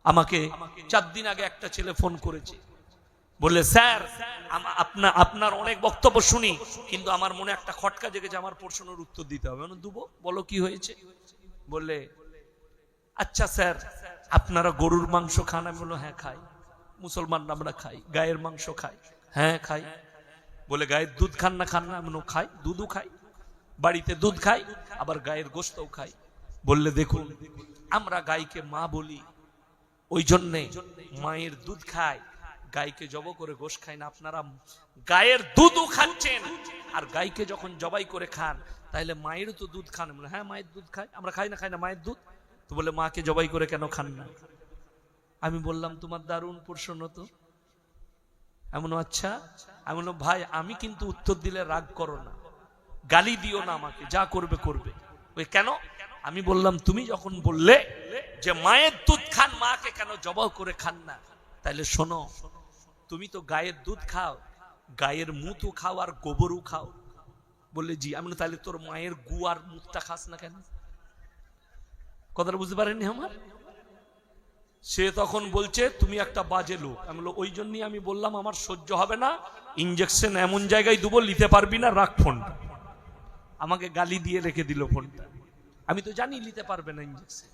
আমাকে 4 দিন আগে একটা ছেলে ফোন করেছে, বললে স্যার আপনার অনেক বক্তব্য শুনি, কিন্তু আমার মনে একটা খটকা জেগেছে, আমার প্রশ্নের উত্তর দিতে হবে। দুবো, বলো কি হয়েছে। বললে আচ্ছা স্যার আপনারা গরুর মাংস খান? আমি বললো হ্যাঁ খাই। মুসলমান আমরা খাই। গায়ের মাংস খাই? হ্যাঁ খাই। বলে গায়ের দুধ খান না? খান না? আমি বললাম খাই, দুধও খাই, বাড়িতে দুধ খাই, আবার গায়ের গোশতও খাই। বললে দেখুন আমরা গাইকে মা বলি, ওই জন্যে মায়ের দুধ খায়, গাইকে জব করে গোশ খায় না। আপনারা গায়ের দুধও খাচ্ছেন, আর গাইকে যখন জবাই করে খান তাহলে মায়ের তো দুধ খান। বলে হ্যাঁ মায়ের দুধ খাই আমরা। খাই না? খাই না মায়ের দুধ। তো বলে মাকে জবাই করে কেন খান না? আমি বললাম তোমার দারুণ প্রশ্ন তো। এমন আচ্ছা। আমি বললাম ভাই আমি কিন্তু উত্তর দিলে রাগ করো না, গালি দিও না আমাকে, যা করবে করবে। ওই কেন? আমি বললাম তুমি যখন বললে যে মায়ের দুধ খান, মাকে কেন জবাই করে খান না? তাইলে শোনো, তুমি তো গায়ের দুধ খাও, গায়ের মুতও খাও আর গোবরও খাও। বললে জি। আমি তাহলে তোর মায়ের গু আর মুতটা খাস না কেন? কথাটা বুঝতে পারেননি আমার? সে তখন বলছে তুমি একটা বাজে লোক। আমি বললাম ওই জন্যই আমি বললাম আমার সহ্য হবে না, ইঞ্জেকশন এমন জায়গায় দেবো নিতে পারবি না, রাখ ফোনটা। আমাকে গালি দিয়ে রেখে দিল ফোনটা। আমি তো জানি নিতে পারবে না ইঞ্জেকশন।